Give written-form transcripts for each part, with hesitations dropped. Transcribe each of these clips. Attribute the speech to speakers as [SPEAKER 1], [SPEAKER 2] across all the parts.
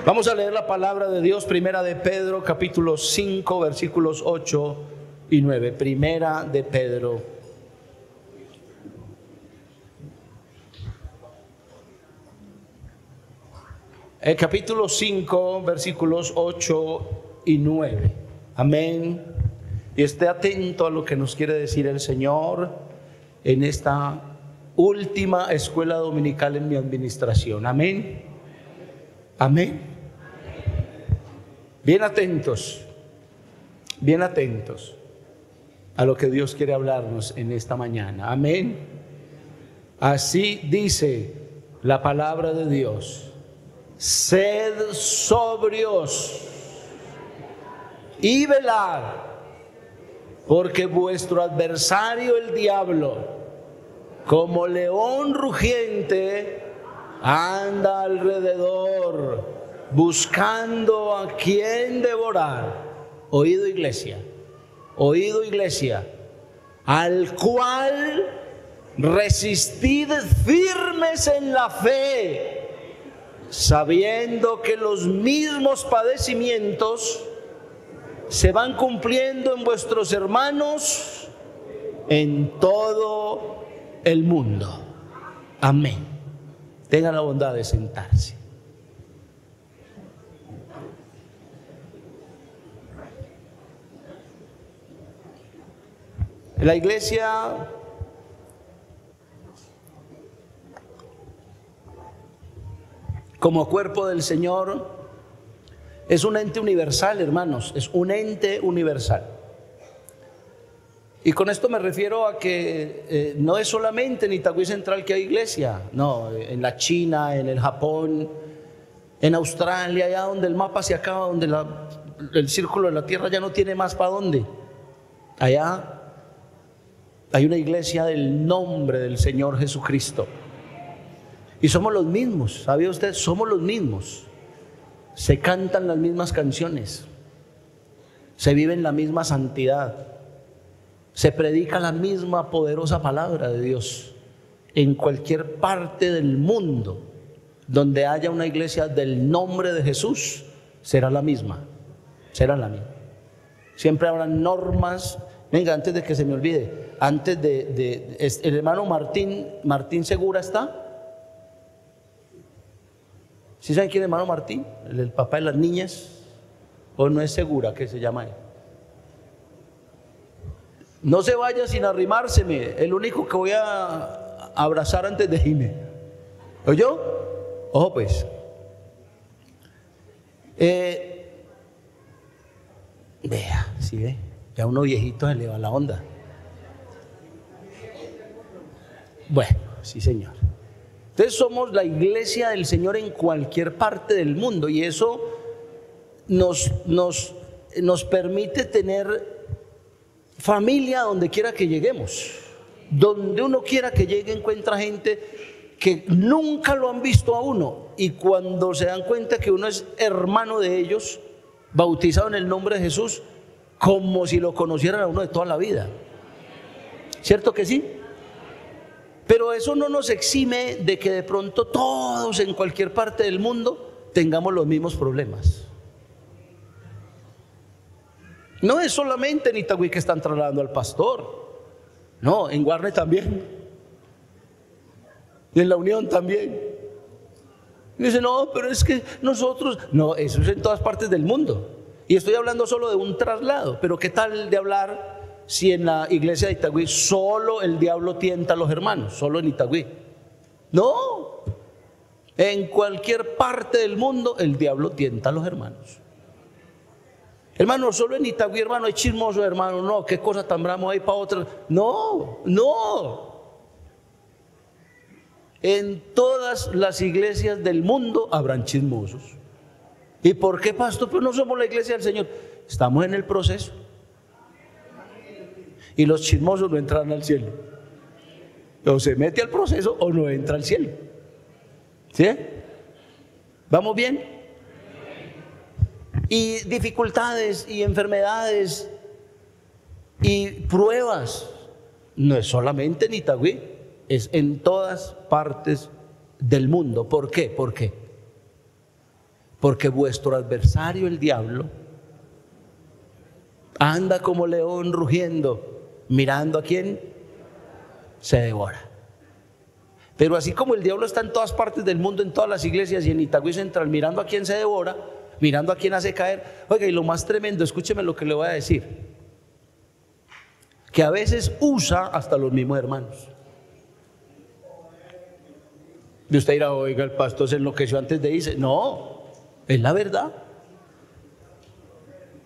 [SPEAKER 1] Vamos a leer la palabra de Dios, Primera de Pedro, capítulo 5, versículos 8 y 9. Primera de Pedro. El capítulo 5, versículos 8 y 9. Amén. Y esté atento a lo que nos quiere decir el Señor en esta última escuela dominical en mi administración. Amén. Amén. Bien atentos a lo que Dios quiere hablarnos en esta mañana. Amén. Así dice la palabra de Dios: sed sobrios y velad, porque vuestro adversario el diablo, como león rugiente, anda alrededor buscando a quien devorar. Oído iglesia, al cual resistid firmes en la fe, sabiendo que los mismos padecimientos se van cumpliendo en vuestros hermanos en todo el mundo. Amén. Tengan la bondad de sentarse. La iglesia como cuerpo del Señor es un ente universal, hermanos, es un ente universal. Y con esto me refiero a que no es solamente en Itagüí Central que hay iglesia, no, en la China, en el Japón, en Australia, allá donde el mapa se acaba, donde el círculo de la tierra ya no tiene más para dónde. Allá hay una iglesia del nombre del Señor Jesucristo. Y somos los mismos, ¿sabía usted? Somos los mismos. Se cantan las mismas canciones, se vive en la misma santidad, se predica la misma poderosa palabra de Dios. En cualquier parte del mundo donde haya una iglesia del nombre de Jesús, será la misma. Siempre habrá normas. Venga, antes de que se me olvide, el hermano Martín Segura está. ¿Sí saben quién es el hermano Martín? El papá de las niñas. ¿O no es Segura que se llama él? No se vaya sin arrimárseme, el único que voy a abrazar antes de irme. ¿Oyó? Ojo pues. Vea, ¿sí ve? Ya uno viejito se le va la onda. Bueno, sí señor. Entonces somos la iglesia del Señor en cualquier parte del mundo, y eso nos permite tener familia donde quiera que lleguemos. Donde uno quiera que llegue encuentra gente que nunca lo han visto a uno, y cuando se dan cuenta que uno es hermano de ellos, bautizado en el nombre de Jesús, como si lo conocieran a uno de toda la vida. ¿Cierto que sí? Pero eso no nos exime de que de pronto todos en cualquier parte del mundo tengamos los mismos problemas. No es solamente en Itagüí que están trasladando al pastor, no, en Guarne también, y en La Unión también. Y dice, no, pero es que nosotros, no, eso es en todas partes del mundo. Y estoy hablando solo de un traslado, pero ¿qué tal de hablar si en la iglesia de Itagüí solo el diablo tienta a los hermanos? Solo en Itagüí. No, en cualquier parte del mundo el diablo tienta a los hermanos. Hermano, solo en Itagüí, hermano, hay chismoso, hermano. No, qué cosa tan bravo hay para otra. No. En todas las iglesias del mundo habrán chismosos. ¿Y por qué, pastor? Pues no somos la iglesia del Señor. Estamos en el proceso. Y los chismosos no entran al cielo. O se mete al proceso o no entra al cielo. ¿Sí? ¿Vamos bien? Y dificultades y enfermedades y pruebas no es solamente en Itagüí, es en todas partes del mundo. ¿Por qué? Porque vuestro adversario, el diablo, anda como león rugiendo, mirando a quién se devora. Pero así como el diablo está en todas partes del mundo, en todas las iglesias y en Itagüí Central, mirando a quién se devora, mirando a quién hace caer. Oiga, y lo más tremendo, escúcheme lo que le voy a decir, que a veces usa hasta los mismos hermanos. Y usted dirá, oiga, el pastor se enloqueció antes de irse. No, es la verdad.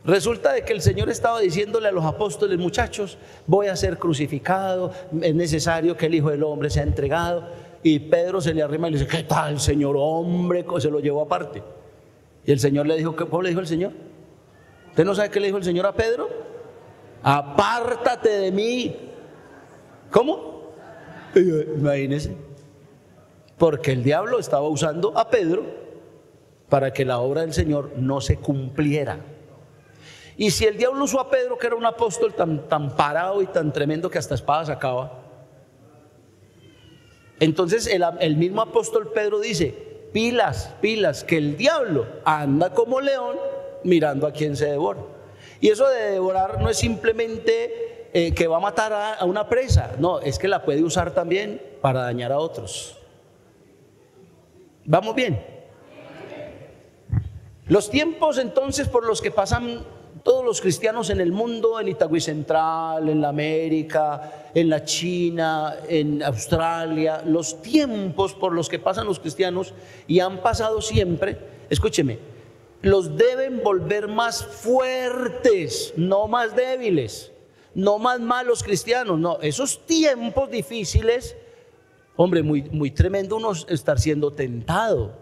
[SPEAKER 1] Resulta de que el Señor estaba diciéndole a los apóstoles, muchachos, voy a ser crucificado, es necesario que el Hijo del Hombre sea entregado. Y Pedro se le arrima y le dice, ¿qué tal, Señor? Hombre, se lo llevó aparte. Y el Señor le dijo, ¿cómo le dijo el Señor? ¿Usted no sabe qué le dijo el Señor a Pedro? Apártate de mí. ¿Cómo? Imagínese. Porque el diablo estaba usando a Pedro para que la obra del Señor no se cumpliera. Y si el diablo usó a Pedro, que era un apóstol tan parado y tan tremendo que hasta espada sacaba, entonces el mismo apóstol Pedro dice, pilas, que el diablo anda como león mirando a quien se devora. Y eso de devorar no es simplemente que va a matar a una presa, no, es que la puede usar también para dañar a otros. ¿Vamos bien? Los tiempos entonces por los que pasan todos los cristianos en el mundo, en Itagüí Central, en la América, en la China, en Australia, los tiempos por los que pasan los cristianos y han pasado siempre, escúcheme, los deben volver más fuertes, no más débiles, no más malos cristianos, no, esos tiempos difíciles, hombre, muy tremendo uno estar siendo tentado,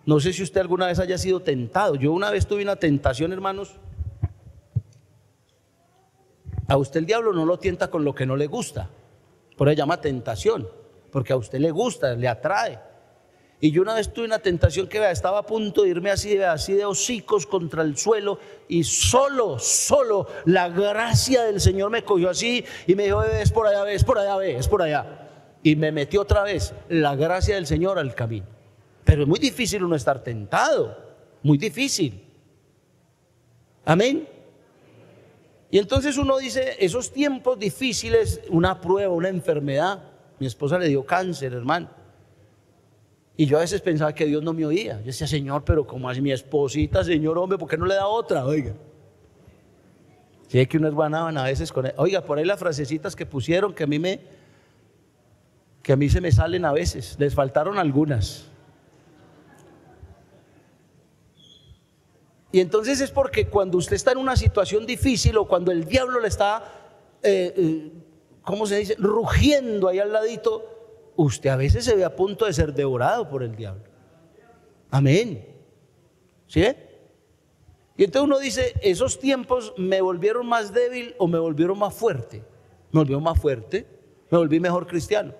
[SPEAKER 1] no sé si usted alguna vez haya sido tentado. Yo una vez tuve una tentación, hermanos. A usted el diablo no lo tienta con lo que no le gusta, por eso se llama tentación, porque a usted le gusta, le atrae. Y yo una vez tuve una tentación que estaba a punto de irme así de hocicos contra el suelo, y solo la gracia del Señor me cogió así y me dijo, es por allá, es por allá, es por allá. Y me metió otra vez la gracia del Señor al camino. Pero es muy difícil uno estar tentado, muy difícil. Amén. Y entonces uno dice, esos tiempos difíciles, una prueba, una enfermedad. Mi esposa le dio cáncer, hermano. Y yo a veces pensaba que Dios no me oía. Yo decía, Señor, pero ¿cómo así mi esposita, Señor, hombre, por qué no le da otra? Oiga. Si es que uno es guanaban a veces con él. Oiga, por ahí las frasecitas que pusieron que a mí se me salen a veces. Les faltaron algunas. Y entonces es porque cuando usted está en una situación difícil o cuando el diablo le está, ¿cómo se dice?, rugiendo ahí al ladito, usted a veces se ve a punto de ser devorado por el diablo. Amén. ¿Sí? Y entonces uno dice, esos tiempos me volvieron más débil o me volvieron más fuerte. Me volvieron más fuerte, me volví mejor cristiano.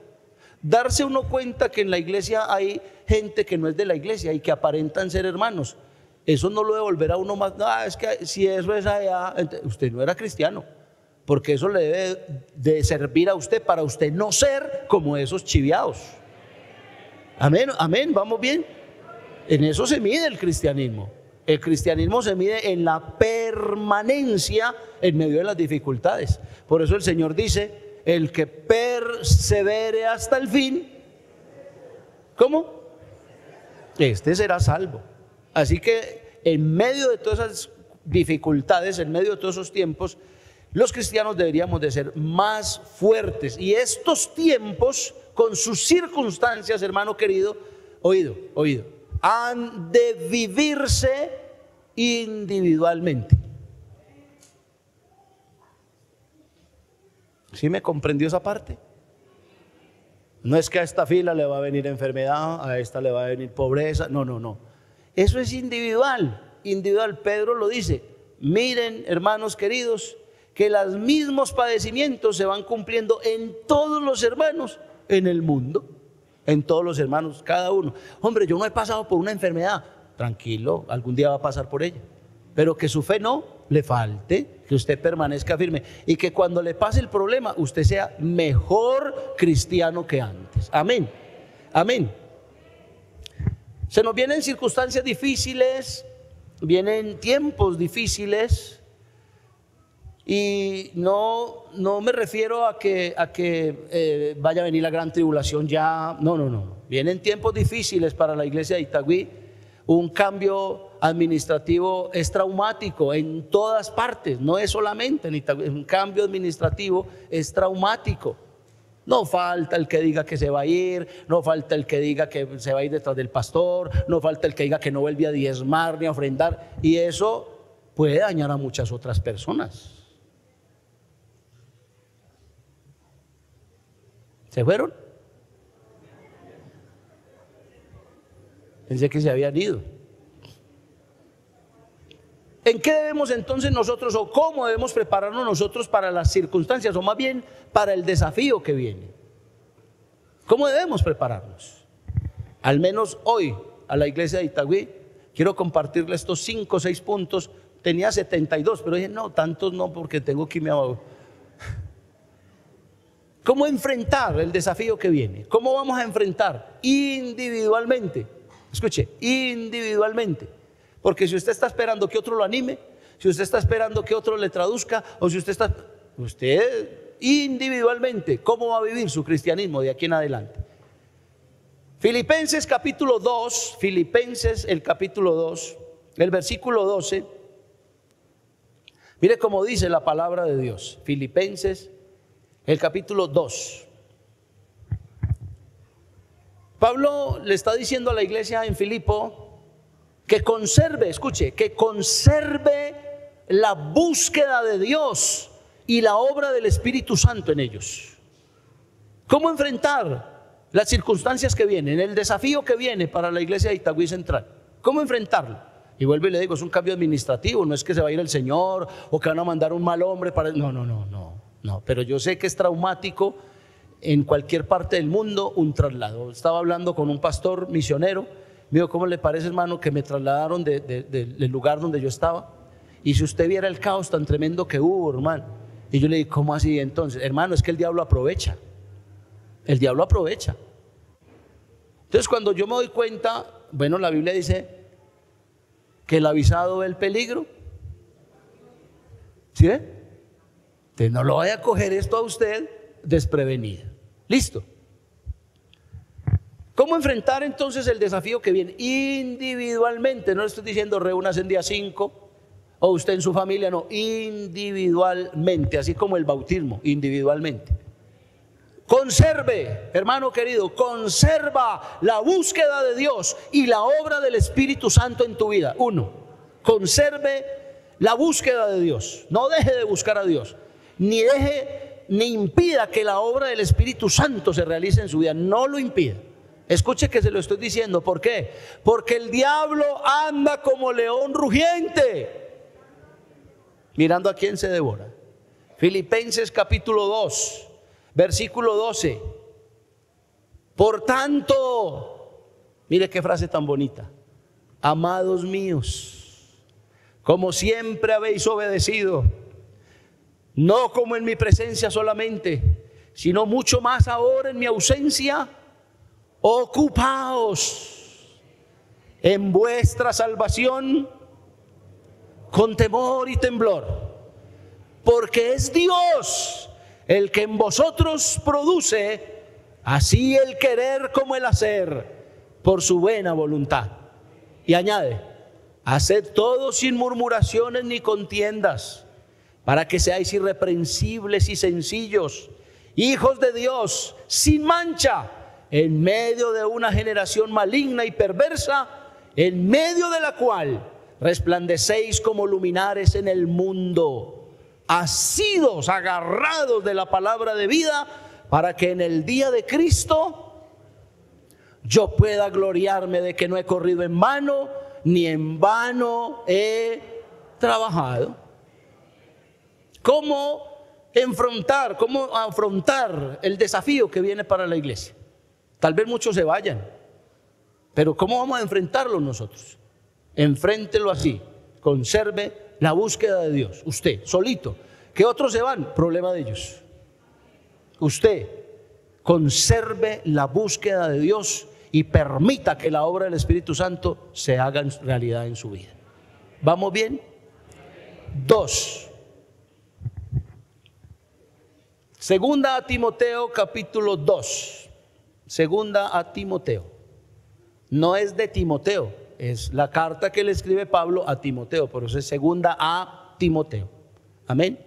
[SPEAKER 1] Darse uno cuenta que en la iglesia hay gente que no es de la iglesia y que aparentan ser hermanos. Eso no lo debe volver a uno más, no, es que si eso es allá, usted no era cristiano, porque eso le debe de servir a usted para usted no ser como esos chiviados. Amén, amén, vamos bien. En eso se mide el cristianismo. El cristianismo se mide en la permanencia en medio de las dificultades. Por eso el Señor dice, el que persevere hasta el fin, ¿cómo? Este será salvo. Así que en medio de todas esas dificultades, en medio de todos esos tiempos, los cristianos deberíamos de ser más fuertes. Y estos tiempos, con sus circunstancias, hermano querido, oído, han de vivirse individualmente. ¿Sí me comprendió esa parte? No es que a esta fila le va a venir enfermedad, a esta le va a venir pobreza, no. Eso es individual. Pedro lo dice. Miren, hermanos queridos, que los mismos padecimientos se van cumpliendo en todos los hermanos en el mundo. En todos los hermanos, cada uno. Hombre, yo no he pasado por una enfermedad. Tranquilo, algún día va a pasar por ella. Pero que su fe no le falte, que usted permanezca firme y que cuando le pase el problema usted sea mejor cristiano que antes. Amén, amén. Se nos vienen circunstancias difíciles, vienen tiempos difíciles, y no me refiero a que vaya a venir la gran tribulación ya, no. Vienen tiempos difíciles para la iglesia de Itagüí. Un cambio administrativo es traumático en todas partes, no es solamente en Itagüí. Un cambio administrativo es traumático. No falta el que diga que se va a ir, no falta el que diga que se va a ir detrás del pastor, no falta el que diga que no vuelve a diezmar ni a ofrendar, y eso puede dañar a muchas otras personas. ¿Se fueron? Pensé que se habían ido. ¿En qué debemos entonces nosotros, o cómo debemos prepararnos nosotros para las circunstancias, o más bien para el desafío que viene? ¿Cómo debemos prepararnos? Al menos hoy a la iglesia de Itagüí quiero compartirle estos 5 o 6 puntos. Tenía 72, pero dije no, tantos no, porque tengo que irme abajo. ¿Cómo enfrentar el desafío que viene? ¿Cómo vamos a enfrentar? Individualmente. Escuche, individualmente. Porque si usted está esperando que otro lo anime, si usted está esperando que otro le traduzca, o si usted individualmente, ¿cómo va a vivir su cristianismo de aquí en adelante? Filipenses capítulo 2, Filipenses el capítulo 2, el versículo 12. Mire cómo dice la palabra de Dios. Filipenses el capítulo 2. Pablo le está diciendo a la iglesia en Filipo que conserve, escuche, que conserve la búsqueda de Dios y la obra del Espíritu Santo en ellos. ¿Cómo enfrentar las circunstancias que vienen, el desafío que viene para la iglesia de Itagüí Central? ¿Cómo enfrentarlo? Y vuelvo y le digo, es un cambio administrativo, no es que se va a ir el Señor o que van a mandar un mal hombre para... No, pero yo sé que es traumático en cualquier parte del mundo un traslado. Estaba hablando con un pastor misionero. Me dijo, ¿cómo le parece, hermano, que me trasladaron del lugar donde yo estaba? Y si usted viera el caos tan tremendo que hubo, hermano. Y yo le dije, ¿cómo así? Entonces, hermano, es que el diablo aprovecha. El diablo aprovecha. Entonces, cuando yo me doy cuenta, bueno, la Biblia dice que el avisado ve el peligro. ¿Sí ve? Entonces, no lo vaya a coger esto a usted desprevenido. Listo. ¿Cómo enfrentar entonces el desafío que viene? Individualmente, no le estoy diciendo reúnase en día 5 o usted en su familia, no, individualmente, así como el bautismo, individualmente. Conserve, hermano querido, conserva la búsqueda de Dios y la obra del Espíritu Santo en tu vida. 1, conserve la búsqueda de Dios, no deje de buscar a Dios, ni impida que la obra del Espíritu Santo se realice en su vida, no lo impida. Escuche que se lo estoy diciendo. ¿Por qué? Porque el diablo anda como león rugiente, mirando a quién se devora. Filipenses capítulo 2, versículo 12. Por tanto, mire qué frase tan bonita. Amados míos, como siempre habéis obedecido, no como en mi presencia solamente, sino mucho más ahora en mi ausencia, ocupaos en vuestra salvación con temor y temblor, porque es Dios el que en vosotros produce así el querer como el hacer por su buena voluntad. Y añade, haced todo sin murmuraciones ni contiendas, para que seáis irreprensibles y sencillos, hijos de Dios, sin mancha, en medio de una generación maligna y perversa, en medio de la cual resplandecéis como luminares en el mundo, asidos, agarrados de la palabra de vida, para que en el día de Cristo yo pueda gloriarme de que no he corrido en vano, ni en vano he trabajado. ¿Cómo afrontar el desafío que viene para la iglesia? Tal vez muchos se vayan, pero ¿cómo vamos a enfrentarlo nosotros? Enfréntelo así, conserve la búsqueda de Dios, usted, solito. Que otros se van, problema de ellos. Usted conserve la búsqueda de Dios y permita que la obra del Espíritu Santo se haga en realidad en su vida. ¿Vamos bien? 2. Segunda a Timoteo capítulo 2. Segunda a Timoteo. No es de Timoteo, es la carta que le escribe Pablo a Timoteo, por eso es segunda a Timoteo. Amén.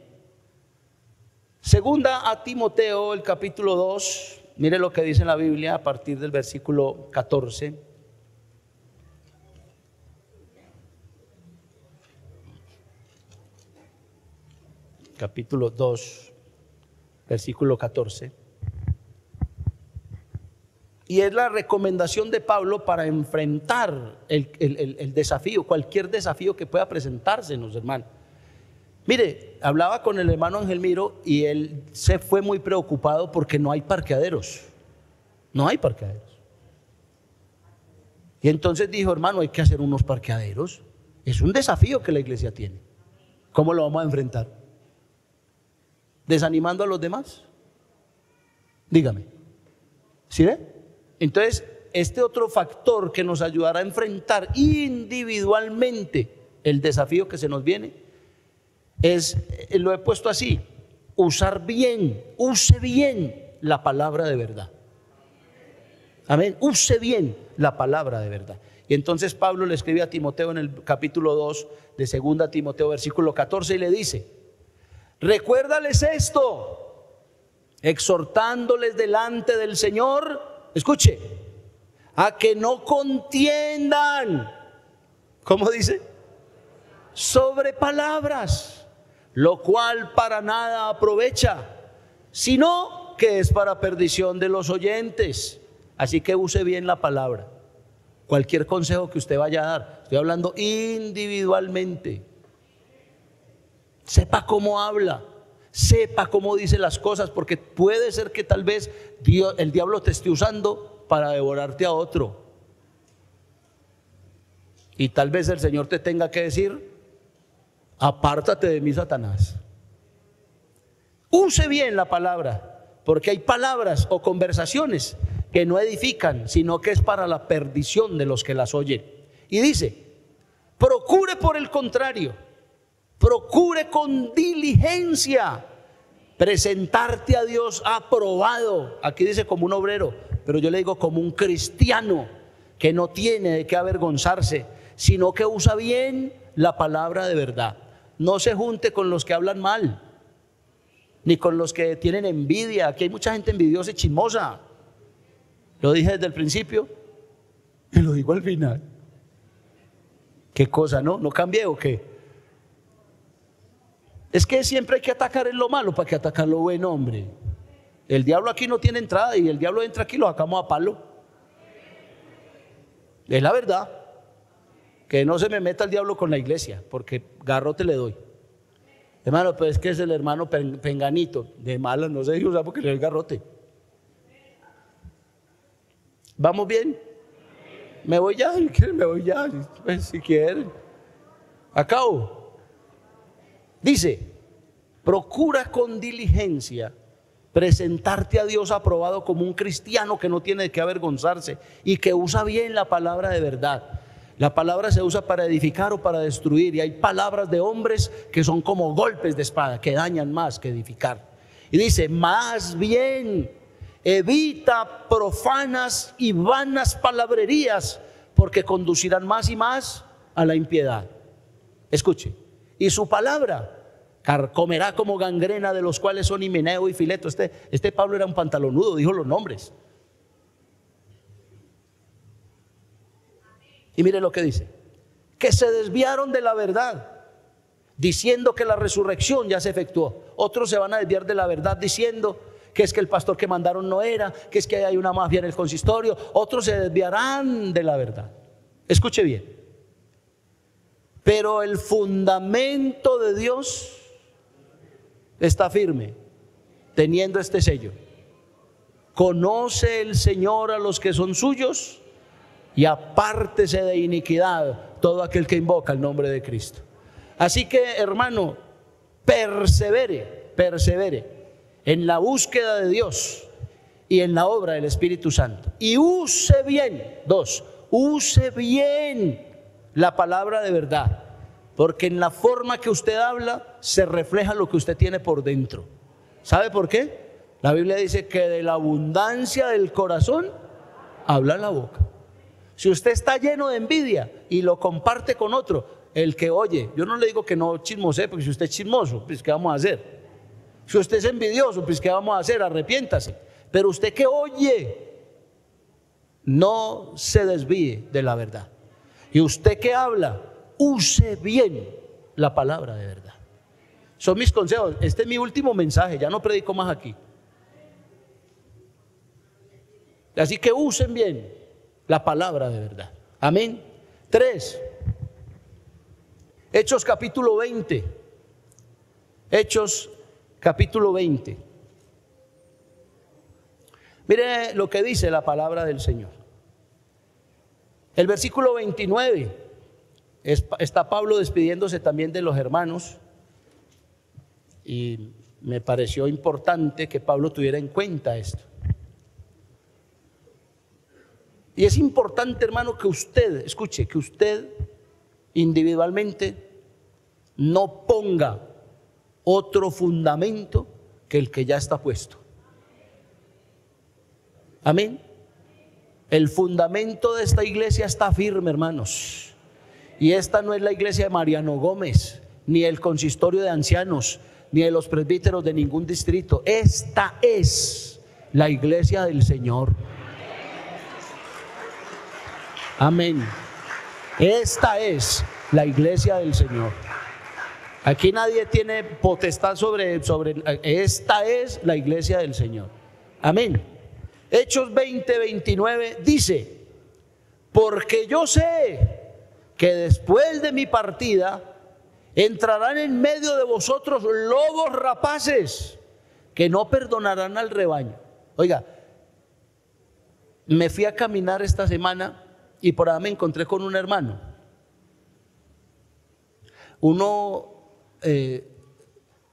[SPEAKER 1] Segunda a Timoteo, el capítulo 2. Mire lo que dice en la Biblia a partir del versículo 14. Capítulo 2, versículo 14. Y es la recomendación de Pablo para enfrentar el desafío, cualquier desafío que pueda presentársenos, hermano. Mire, hablaba con el hermano Ángel Miro y él se fue muy preocupado porque no hay parqueaderos. No hay parqueaderos. Y entonces dijo, hermano, hay que hacer unos parqueaderos. Es un desafío que la iglesia tiene. ¿Cómo lo vamos a enfrentar? ¿Desanimando a los demás? Dígame. ¿Sí ve? Entonces, este otro factor que nos ayudará a enfrentar individualmente el desafío que se nos viene es, lo he puesto así, usar bien, use bien la palabra de verdad. Amén, use bien la palabra de verdad. Y entonces Pablo le escribe a Timoteo en el capítulo 2 de 2 Timoteo versículo 14 y le dice: recuérdales esto, exhortándoles delante del Señor, escuche, a que no contiendan, ¿cómo dice? Sobre palabras, lo cual para nada aprovecha, sino que es para perdición de los oyentes. Así que use bien la palabra. Cualquier consejo que usted vaya a dar, estoy hablando individualmente. Sepa cómo habla, sepa cómo dice las cosas, porque puede ser que tal vez el diablo te esté usando para devorarte a otro. Y tal vez el Señor te tenga que decir: apártate de mí, Satanás. Use bien la palabra, porque hay palabras o conversaciones que no edifican, sino que es para la perdición de los que las oyen. Y dice: procure por el contrario, procure con diligencia presentarte a Dios aprobado. Aquí dice como un obrero, pero yo le digo como un cristiano que no tiene de qué avergonzarse, sino que usa bien la palabra de verdad. No se junte con los que hablan mal, ni con los que tienen envidia. Aquí hay mucha gente envidiosa y chismosa. Lo dije desde el principio y lo digo al final. ¿Qué cosa, no? ¿No cambié o qué? Es que siempre hay que atacar en lo malo para que atacar lo bueno, hombre. El diablo aquí no tiene entrada, y el diablo entra aquí y lo sacamos a palo. Es la verdad. Que no se me meta el diablo con la iglesia, porque garrote le doy. Hermano, pero es que es el hermano penganito. De malas no se dice usar porque le doy garrote. ¿Vamos bien? Me voy ya, me voy ya, pues, si quieren. Acabo. Dice: procura con diligencia presentarte a Dios aprobado como un cristiano que no tiene de qué avergonzarse y que usa bien la palabra de verdad. La palabra se usa para edificar o para destruir, y hay palabras de hombres que son como golpes de espada, que dañan más que edificar. Y dice: más bien evita profanas y vanas palabrerías, porque conducirán más y más a la impiedad. Escuche: y su palabra carcomerá como gangrena, de los cuales son Himeneo y Fileto. Este Pablo era un pantalonudo, dijo los nombres. Y mire lo que dice: que se desviaron de la verdad, diciendo que la resurrección ya se efectuó. Otros se van a desviar de la verdad diciendo que es que el pastor que mandaron no era, que es que hay una mafia en el consistorio. Otros se desviarán de la verdad. Escuche bien: pero el fundamento de Dios está firme, teniendo este sello: conoce el Señor a los que son suyos, y apártese de iniquidad todo aquel que invoca el nombre de Cristo. Así que, hermano, persevere en la búsqueda de Dios, y en la obra del Espíritu Santo. Y use bien, 2, use bien la palabra de verdad, porque en la forma que usted habla se refleja lo que usted tiene por dentro. ¿Sabe por qué? La Biblia dice que de la abundancia del corazón habla la boca. Si usted está lleno de envidia y lo comparte con otro, el que oye, yo no le digo que no chismosee, porque si usted es chismoso, pues ¿qué vamos a hacer? Si usted es envidioso, pues ¿qué vamos a hacer? Arrepiéntase. Pero usted que oye, no se desvíe de la verdad. Y usted que habla, use bien la palabra de verdad. Son mis consejos. Este es mi último mensaje, ya no predico más aquí. Así que usen bien la palabra de verdad. Amén. 3. Hechos capítulo 20. Hechos capítulo 20. Mire lo que dice la palabra del Señor. El versículo 29. Está Pablo despidiéndose también de los hermanos. Y me pareció importante que Pablo tuviera en cuenta esto. Y es importante, hermano, que usted, escuche, que usted individualmente no ponga otro fundamento que el que ya está puesto. Amén. El fundamento de esta iglesia está firme, hermanos. Y esta no es la iglesia de Mariano Gómez, ni el consistorio de ancianos, ni de los presbíteros de ningún distrito. Esta es la iglesia del Señor. Amén. Esta es la iglesia del Señor. Aquí nadie tiene potestad sobre esta es la iglesia del Señor. Amén. Hechos 20, 29 dice: porque yo sé que después de mi partida entrarán en medio de vosotros lobos rapaces que no perdonarán al rebaño. Oiga, me fui a caminar esta semana y por ahí me encontré con un hermano. Uno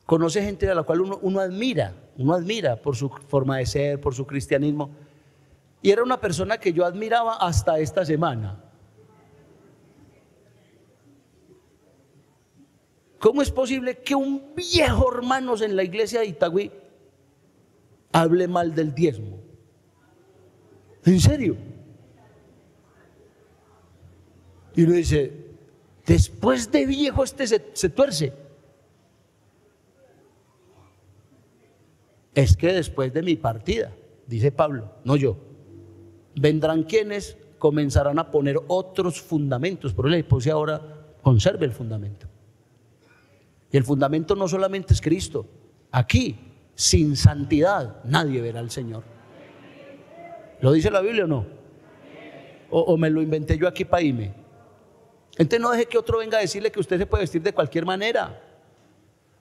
[SPEAKER 1] conoce gente a la cual uno admira por su forma de ser, por su cristianismo. Y era una persona que yo admiraba hasta esta semana. ¿Cómo es posible que un viejo hermano en la iglesia de Itagüí hable mal del diezmo? ¿En serio? Y uno dice, después de viejo se tuerce. Es que después de mi partida, dice Pablo, no yo, vendrán quienes comenzarán a poner otros fundamentos. Por eso le puse ahora, conserve el fundamento. Y el fundamento no solamente es Cristo. Aquí, sin santidad, nadie verá al Señor. ¿Lo dice la Biblia o no? ¿O me lo inventé yo aquí para irme? Entonces no deje que otro venga a decirle que usted se puede vestir de cualquier manera,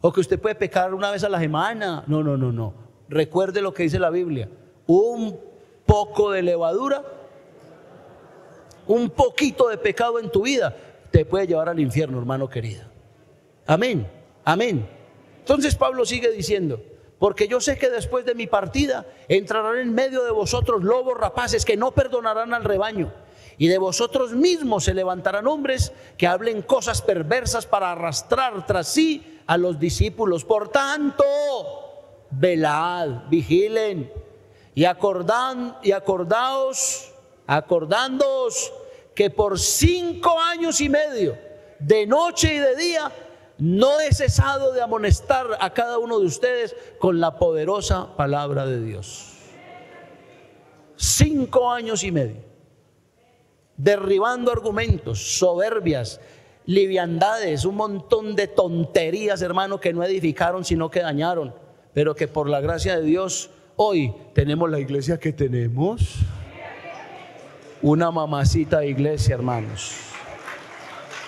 [SPEAKER 1] o que usted puede pecar una vez a la semana. No. Recuerde lo que dice la Biblia. Un poco de levadura, un poquito de pecado en tu vida te puede llevar al infierno, hermano querido. Amén. Entonces Pablo sigue diciendo: porque yo sé que después de mi partida entrarán en medio de vosotros lobos rapaces que no perdonarán al rebaño. Y de vosotros mismos se levantarán hombres que hablen cosas perversas para arrastrar tras sí a los discípulos. Por tanto, velad, vigilen y acordándoos que por 5 años y medio, de noche y de día, no he cesado de amonestar a cada uno de ustedes con la poderosa palabra de Dios. 5 años y medio. Derribando argumentos, soberbias, liviandades, un montón de tonterías, hermano, que no edificaron sino que dañaron, pero que por la gracia de Dios hoy tenemos la iglesia que tenemos. Una mamacita de iglesia, hermanos.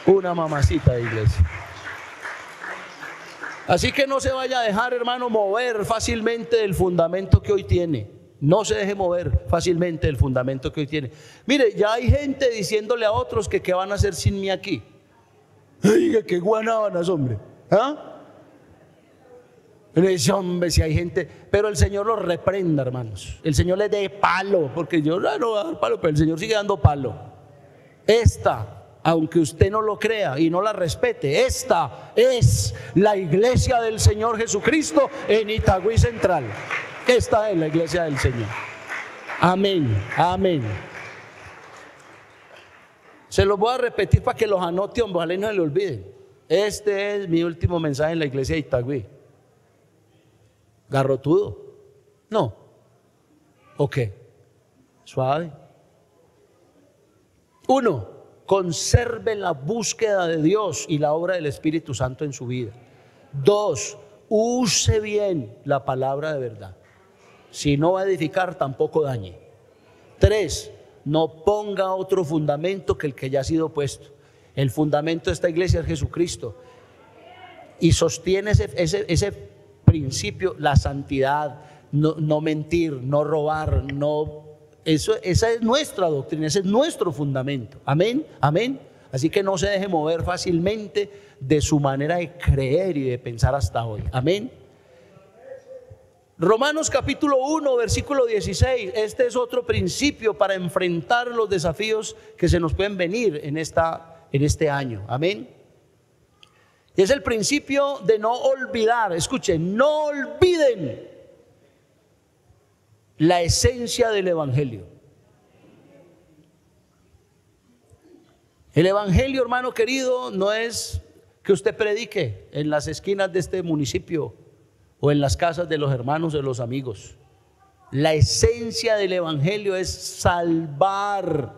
[SPEAKER 1] Una mamacita de iglesia. Así que no se vaya a dejar, hermano, mover fácilmente del fundamento que hoy tiene. No se deje mover fácilmente del fundamento que hoy tiene. Mire, ya hay gente diciéndole a otros que qué van a hacer sin mí aquí. Oiga, qué guanábanas, hombre. ¿Ah? Uno dice, hombre, si hay gente, pero el Señor los reprenda, hermanos. El Señor les dé palo, porque yo no voy a dar palo, pero el Señor sigue dando palo. Esta, aunque usted no lo crea y no la respete, esta es la iglesia del Señor Jesucristo en Itagüí Central. Esta es la iglesia del Señor. Amén, amén. Se los voy a repetir para que los anote, hombre, ojalá y no se le olviden. Este es mi último mensaje en la iglesia de Itagüí. ¿Garrotudo? No. ¿O qué? Suave. 1. Conserve la búsqueda de Dios y la obra del Espíritu Santo en su vida. 2. Use bien la palabra de verdad. Si no va a edificar, tampoco dañe. 3. No ponga otro fundamento que el que ya ha sido puesto. El fundamento de esta iglesia es Jesucristo. Y sostiene ese principio, la santidad, no mentir, no robar, esa es nuestra doctrina, ese es nuestro fundamento. Amén, amén. Así que no se deje mover fácilmente de su manera de creer y de pensar hasta hoy. Amén. Romanos capítulo 1, versículo 16. Este es otro principio para enfrentar los desafíos que se nos pueden venir en este año. Amén. Y es el principio de no olvidar. Escuchen, no olviden la esencia del evangelio. El evangelio, hermano querido, no es que usted predique en las esquinas de este municipio o en las casas de los hermanos o de los amigos. La esencia del evangelio es salvar.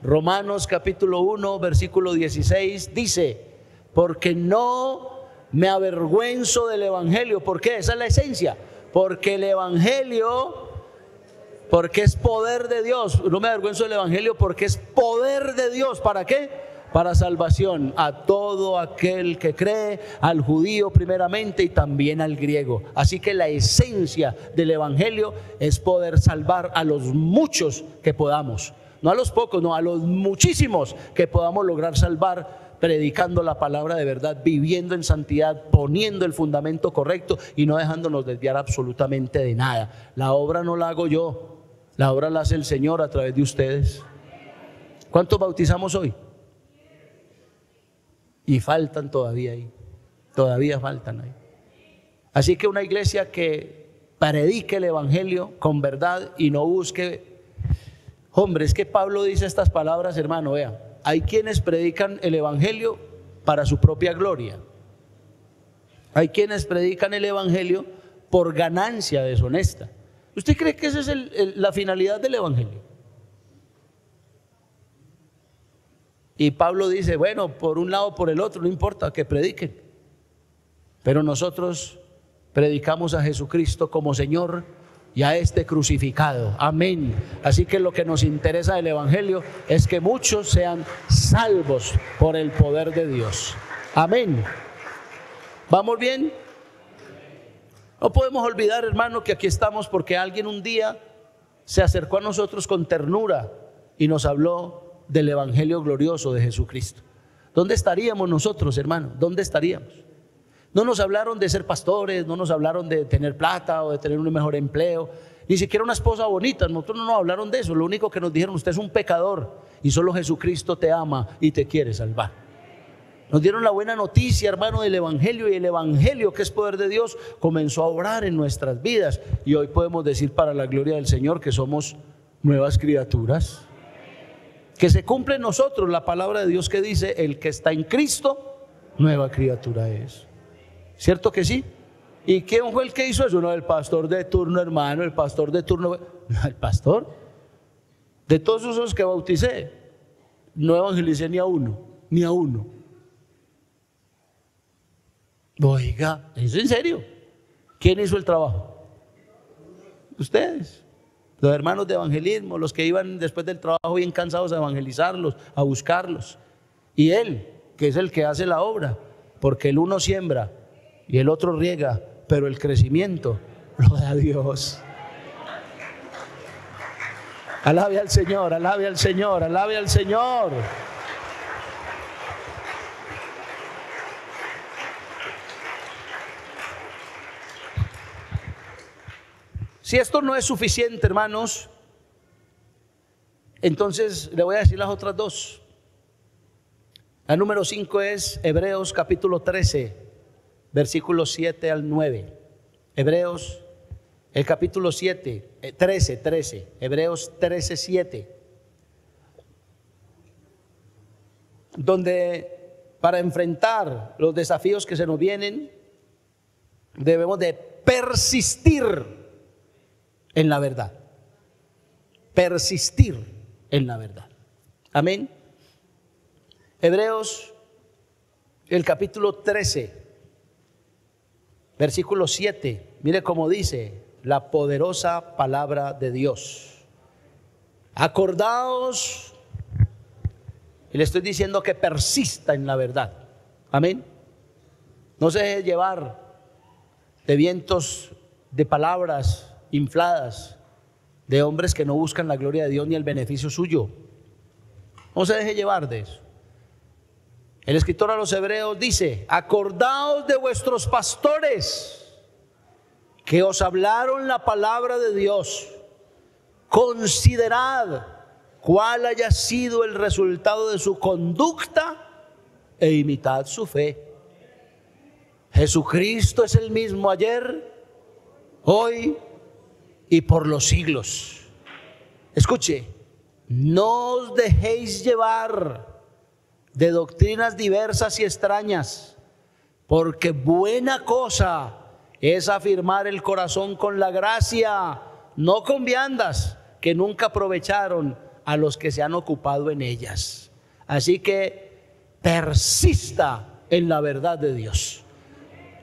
[SPEAKER 1] Romanos capítulo 1, versículo 16 dice: porque no me avergüenzo del evangelio. ¿Por qué? Esa es la esencia. Porque el evangelio, porque es poder de Dios. No me avergüenzo del evangelio porque es poder de Dios. ¿Para qué? Para salvación a todo aquel que cree, al judío primeramente y también al griego. Así que la esencia del evangelio es poder salvar a los muchos que podamos. No a los pocos, no, a los muchísimos que podamos lograr salvar, predicando la palabra de verdad, viviendo en santidad, poniendo el fundamento correcto y no dejándonos desviar absolutamente de nada. La obra no la hago yo, la obra la hace el Señor a través de ustedes. ¿Cuántos bautizamos hoy? Y faltan todavía ahí, todavía faltan ahí. Así que una iglesia que predique el evangelio con verdad y no busque. Hombre, es que Pablo dice estas palabras, hermano, vea. Hay quienes predican el evangelio para su propia gloria. Hay quienes predican el evangelio por ganancia deshonesta. ¿Usted cree que esa es la finalidad del evangelio? Y Pablo dice, bueno, por un lado o por el otro, no importa que prediquen. Pero nosotros predicamos a Jesucristo como Señor y a este crucificado. Amén. Así que lo que nos interesa del evangelio es que muchos sean salvos por el poder de Dios. Amén. ¿Vamos bien? No podemos olvidar, hermano, que aquí estamos porque alguien un día se acercó a nosotros con ternura y nos habló del evangelio glorioso de Jesucristo. ¿Dónde estaríamos nosotros, hermano? ¿Dónde estaríamos? No nos hablaron de ser pastores, no nos hablaron de tener plata o de tener un mejor empleo, ni siquiera una esposa bonita. Nosotros no nos hablaron de eso. Lo único que nos dijeron: usted es un pecador y solo Jesucristo te ama y te quiere salvar. Nos dieron la buena noticia, hermano, del evangelio, y el evangelio, que es poder de Dios, comenzó a obrar en nuestras vidas, y hoy podemos decir para la gloria del Señor que somos nuevas criaturas. Que se cumple en nosotros la palabra de Dios que dice: el que está en Cristo, nueva criatura es. ¿Cierto que sí? ¿Y quién fue el que hizo eso? No, el pastor de turno, hermano, el pastor de turno. No, el pastor. De todos esos que bauticé, no evangelicé ni a uno, ni a uno. Oiga, ¿eso en serio? ¿Quién hizo el trabajo? Ustedes. Los hermanos de evangelismo, los que iban después del trabajo bien cansados a evangelizarlos, a buscarlos. Y Él, que es el que hace la obra, porque el uno siembra y el otro riega, pero el crecimiento lo da Dios. Alabe al Señor, alabe al Señor, alabe al Señor. Si esto no es suficiente, hermanos, entonces le voy a decir las otras dos. La número 5 es Hebreos capítulo 13, versículos 7 al 9. Hebreos, el capítulo 13, Hebreos 13, 7. Donde para enfrentar los desafíos que se nos vienen, debemos de persistir en la verdad. Persistir en la verdad. Amén. Hebreos, el capítulo 13, versículo 7. Mire cómo dice la poderosa palabra de Dios. Acordaos, y le estoy diciendo que persista en la verdad. Amén. No se deje llevar de vientos de palabras infladas de hombres que no buscan la gloria de Dios ni el beneficio suyo. No se deje llevar de eso. El escritor a los Hebreos dice: acordaos de vuestros pastores que os hablaron la palabra de Dios. Considerad cuál haya sido el resultado de su conducta e imitad su fe. Jesucristo es el mismo ayer, hoy y por los siglos. Escuche, no os dejéis llevar de doctrinas diversas y extrañas, porque buena cosa es afirmar el corazón con la gracia, no con viandas que nunca aprovecharon a los que se han ocupado en ellas. Así que persista en la verdad de Dios.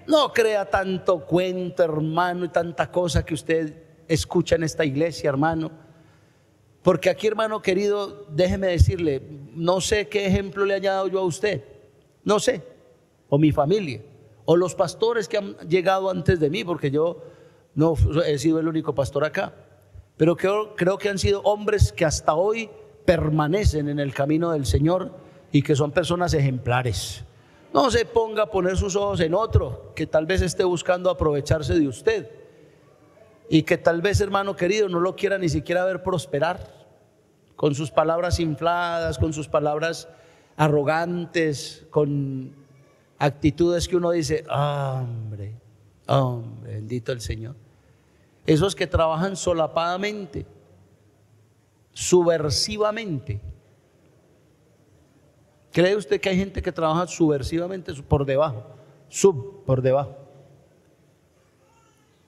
[SPEAKER 1] No crea tanto cuento, hermano, y tanta cosa que usted escucha en esta iglesia, hermano. Porque aquí, hermano querido, déjeme decirle, no sé qué ejemplo le haya dado yo a usted, no sé, o mi familia, o los pastores que han llegado antes de mí, porque yo no he sido el único pastor acá, pero creo que han sido hombres que hasta hoy permanecen en el camino del Señor y que son personas ejemplares. No se ponga a poner sus ojos en otro que tal vez esté buscando aprovecharse de usted y que tal vez, hermano querido, no lo quiera ni siquiera ver prosperar, con sus palabras infladas, con sus palabras arrogantes, con actitudes que uno dice: hombre, bendito el Señor. Esos que trabajan solapadamente, subversivamente. ¿Cree usted que hay gente que trabaja subversivamente por debajo? Por debajo.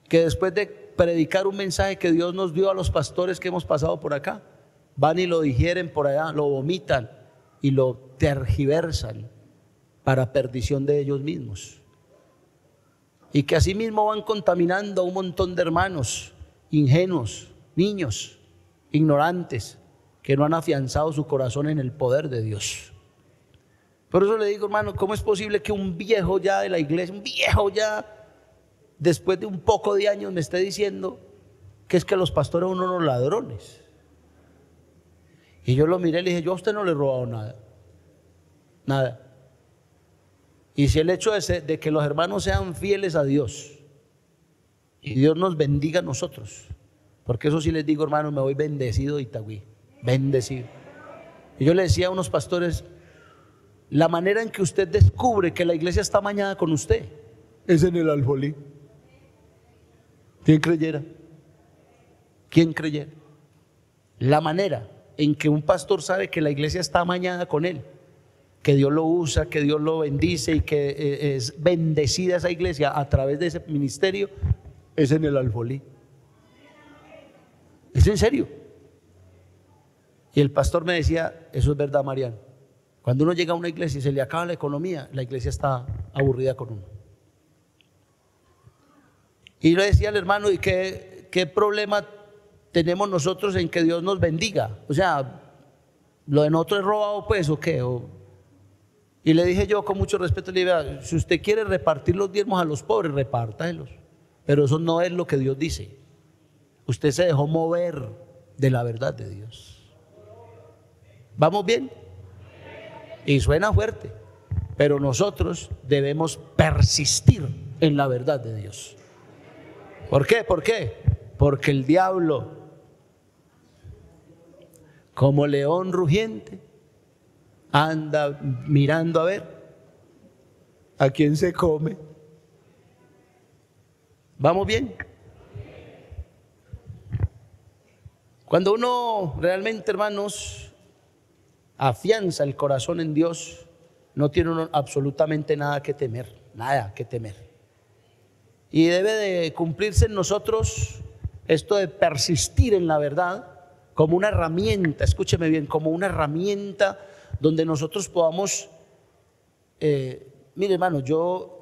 [SPEAKER 1] Que después de predicar un mensaje que Dios nos dio a los pastores que hemos pasado por acá, van y lo digieren por allá, lo vomitan y lo tergiversan para perdición de ellos mismos. Y que así mismo van contaminando a un montón de hermanos ingenuos, niños, ignorantes, que no han afianzado su corazón en el poder de Dios. Por eso le digo, hermano, ¿cómo es posible que un viejo ya de la iglesia, un viejo ya, después de un poco de años, me esté diciendo que es que los pastores son unos ladrones? Y yo lo miré y le dije: yo a usted no le he robado nada, nada. Y si el hecho de que los hermanos sean fieles a Dios y Dios nos bendiga a nosotros, porque eso sí les digo, hermanos, me voy bendecido de Itagüí, bendecido. Y yo le decía a unos pastores: la manera en que usted descubre que la iglesia está amañada con usted es en el alfolí. ¿Quién creyera? ¿Quién creyera? La manera en que un pastor sabe que la iglesia está amañada con él, que Dios lo usa, que Dios lo bendice y que es bendecida esa iglesia a través de ese ministerio, es en el alfolí. ¿Es en serio? Y el pastor me decía: eso es verdad, Mariano. Cuando uno llega a una iglesia y se le acaba la economía, la iglesia está aburrida con uno. Y yo le decía al hermano: ¿y qué problema tenemos nosotros en que Dios nos bendiga? O sea, ¿lo de nosotros es robado pues o qué? Y le dije yo con mucho respeto, le dije: si usted quiere repartir los diezmos a los pobres, repártalos, pero eso no es lo que Dios dice. Usted se dejó mover de la verdad de Dios. ¿Vamos bien? Y suena fuerte, pero nosotros debemos persistir en la verdad de Dios. ¿Por qué? ¿Por qué? Porque el diablo, como león rugiente, anda mirando a ver a quién se come. ¿Vamos bien? Cuando uno realmente, hermanos, afianza el corazón en Dios, no tiene uno absolutamente nada que temer, nada que temer. Y debe de cumplirse en nosotros esto de persistir en la verdad como una herramienta, escúcheme bien, como una herramienta donde nosotros podamos, mire hermano, yo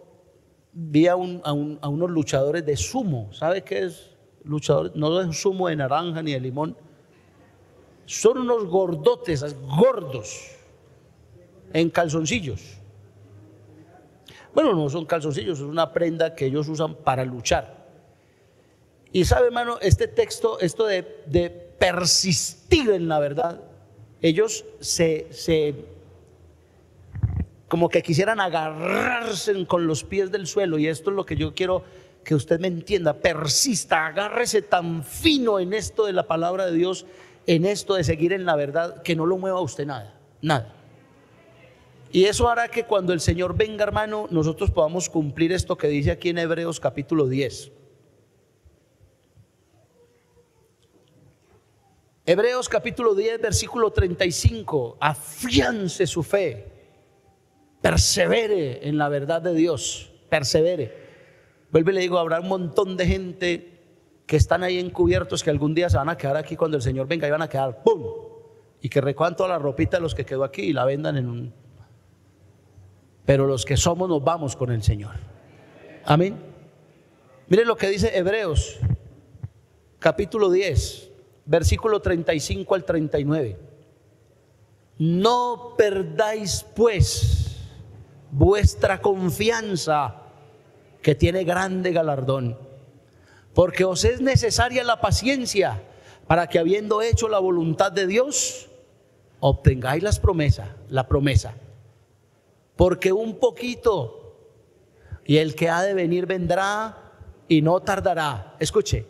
[SPEAKER 1] vi a unos luchadores de sumo. ¿Sabe qué es luchador? No es sumo de naranja ni de limón. Son unos gordotes, gordos, en calzoncillos. Bueno, no son calzoncillos, es una prenda que ellos usan para luchar. Y sabe, hermano, este texto, esto de persistir en la verdad, ellos como que quisieran agarrarse con los pies del suelo, y esto es lo que yo quiero que usted me entienda: persista, agárrese tan fino en esto de la palabra de Dios, en esto de seguir en la verdad, que no lo mueva a usted nada, nada. Y eso hará que cuando el Señor venga, hermano, nosotros podamos cumplir esto que dice aquí en Hebreos capítulo 10. Hebreos capítulo 10, versículo 35. Afiance su fe, persevere en la verdad de Dios, persevere. Vuelve y le digo, habrá un montón de gente que están ahí encubiertos, que algún día se van a quedar aquí cuando el Señor venga, y van a quedar ¡pum! Y que recojan toda la ropita de los que quedó aquí y la vendan en un... Pero los que somos nos vamos con el Señor. Amén. Miren lo que dice Hebreos capítulo 10, versículo 35 al 39. No perdáis pues vuestra confianza, que tiene grande galardón, porque os es necesaria la paciencia, para que habiendo hecho la voluntad de Dios, obtengáis la promesa. Porque un poquito, y el que ha de venir vendrá y no tardará. Escuche,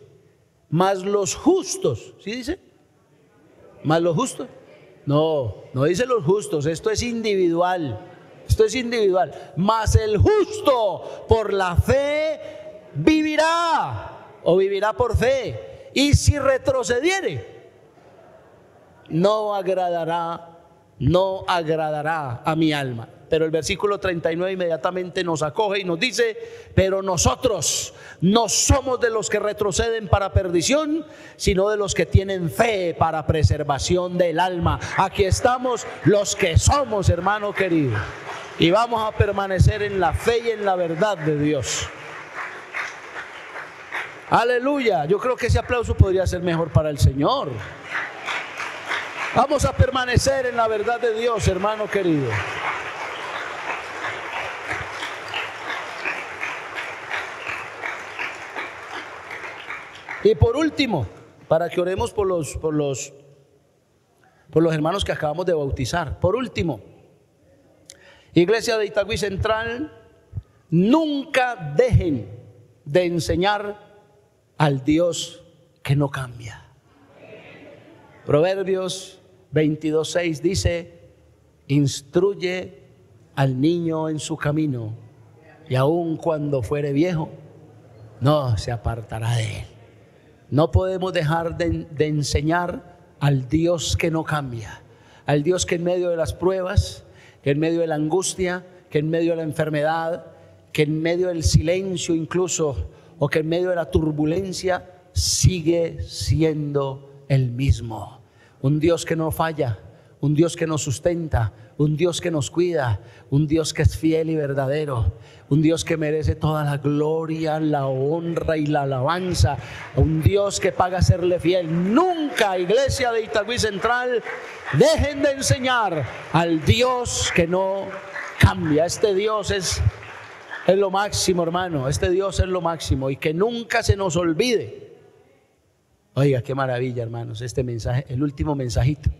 [SPEAKER 1] mas los justos, ¿sí dice? ¿Mas los justos? No, no dice los justos, esto es individual. Esto es individual. Mas el justo por la fe vivirá, o vivirá por fe. Y si retrocediere, no agradará a mi alma. Pero el versículo 39 inmediatamente nos acoge y nos dice: pero nosotros no somos de los que retroceden para perdición, sino de los que tienen fe para preservación del alma. Aquí estamos los que somos, hermano querido, y vamos a permanecer en la fe y en la verdad de Dios. Aleluya. Yo creo que ese aplauso podría ser mejor para el Señor. Vamos a permanecer en la verdad de Dios, hermano querido. Y por último, para que oremos por los hermanos que acabamos de bautizar. Por último, Iglesia de Itagüí Central, nunca dejen de enseñar al Dios que no cambia. Proverbios 22:6 dice: instruye al niño en su camino, y aun cuando fuere viejo, no se apartará de él. No podemos dejar de enseñar al Dios que no cambia, al Dios que en medio de las pruebas, que en medio de la angustia, que en medio de la enfermedad, que en medio del silencio incluso, o que en medio de la turbulencia, sigue siendo el mismo. Un Dios que no falla, un Dios que nos sustenta, un Dios que nos cuida, un Dios que es fiel y verdadero, un Dios que merece toda la gloria, la honra y la alabanza, un Dios que paga serle fiel. Nunca, Iglesia de Itagüí Central, dejen de enseñar al Dios que no cambia. Este Dios es lo máximo, hermano. Este Dios es lo máximo, y que nunca se nos olvide. Oiga, qué maravilla, hermanos, este mensaje, el último mensajito.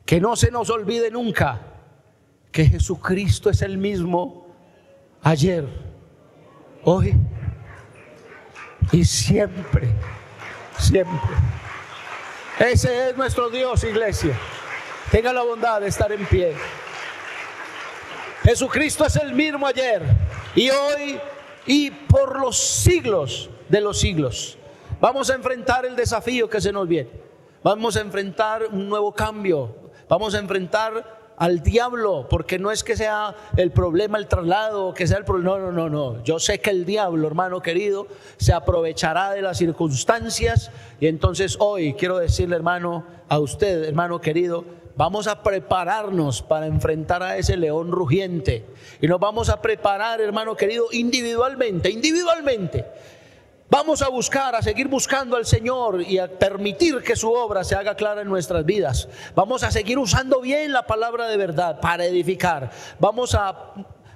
[SPEAKER 1] Que no se nos olvide nunca que Jesucristo es el mismo ayer, hoy y siempre, siempre. Ese es nuestro Dios, iglesia. Tenga la bondad de estar en pie. Jesucristo es el mismo ayer y hoy y por los siglos de los siglos. Vamos a enfrentar el desafío que se nos viene. Vamos a enfrentar un nuevo cambio. Vamos a enfrentar al diablo, porque no es que sea el problema el traslado, que sea el problema, no. Yo sé que el diablo, hermano querido, se aprovechará de las circunstancias. Y entonces hoy quiero decirle, hermano, a usted, hermano querido, vamos a prepararnos para enfrentar a ese león rugiente. Y nos vamos a preparar, hermano querido, individualmente. Vamos a buscar, a seguir buscando al Señor y a permitir que su obra se haga clara en nuestras vidas. Vamos a seguir usando bien la palabra de verdad para edificar. Vamos a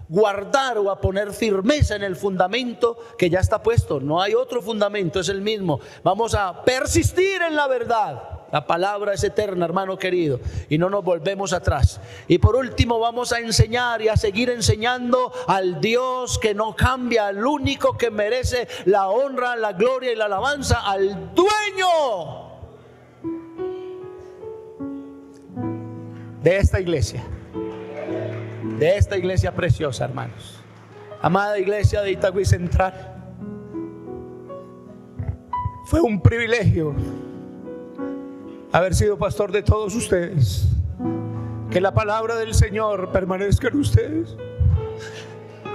[SPEAKER 1] guardar o a poner firmeza en el fundamento que ya está puesto. No hay otro fundamento, es el mismo. Vamos a persistir en la verdad. La palabra es eterna, hermano querido, y no nos volvemos atrás. Y por último vamos a enseñar y a seguir enseñando al Dios que no cambia, al único que merece la honra, la gloria y la alabanza, al dueño de esta iglesia preciosa, hermanos. Amada iglesia de Itagüí Central, fue un privilegio haber sido pastor de todos ustedes. Que la palabra del Señor permanezca en ustedes.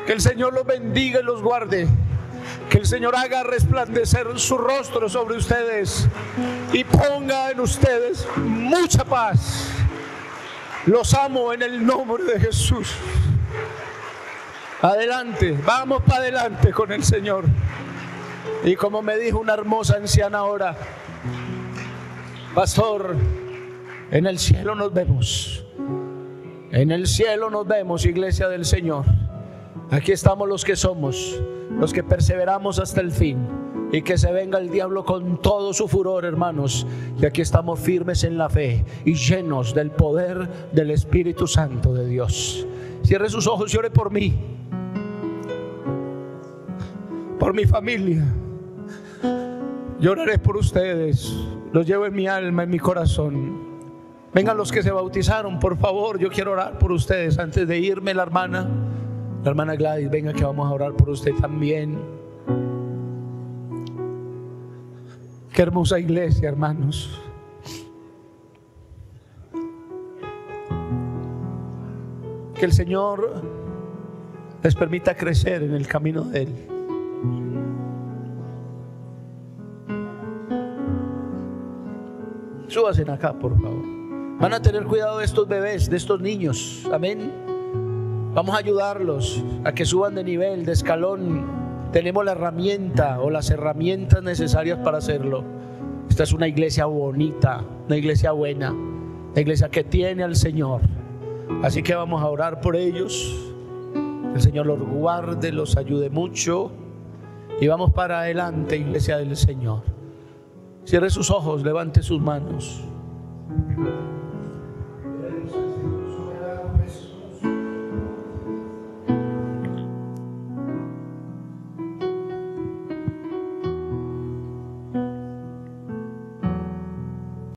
[SPEAKER 1] Que el Señor los bendiga y los guarde. Que el Señor haga resplandecer su rostro sobre ustedes y ponga en ustedes mucha paz. Los amo en el nombre de Jesús. Adelante, vamos para adelante con el Señor. Y como me dijo una hermosa anciana ahora: pastor, en el cielo nos vemos. En el cielo nos vemos, iglesia del Señor. Aquí estamos los que somos, los que perseveramos hasta el fin. Y que se venga el diablo con todo su furor, hermanos. Y aquí estamos firmes en la fe y llenos del poder del Espíritu Santo de Dios. Cierre sus ojos y ore por mí, por mi familia. Yo oraré por ustedes. Los llevo en mi alma, en mi corazón. Vengan los que se bautizaron, por favor. Yo quiero orar por ustedes. Antes de irme, la hermana Gladys, venga que vamos a orar por usted también. Qué hermosa iglesia, hermanos. Que el Señor les permita crecer en el camino de Él. Súbanse acá, por favor. Van a tener cuidado de estos bebés, de estos niños. Amén. Vamos a ayudarlos a que suban de nivel, de escalón. Tenemos la herramienta o las herramientas necesarias para hacerlo. Esta es una iglesia bonita, una iglesia buena, una iglesia que tiene al Señor. Así que vamos a orar por ellos. El Señor los guarde, los ayude mucho. Y vamos para adelante, iglesia del Señor. Cierre sus ojos, levante sus manos.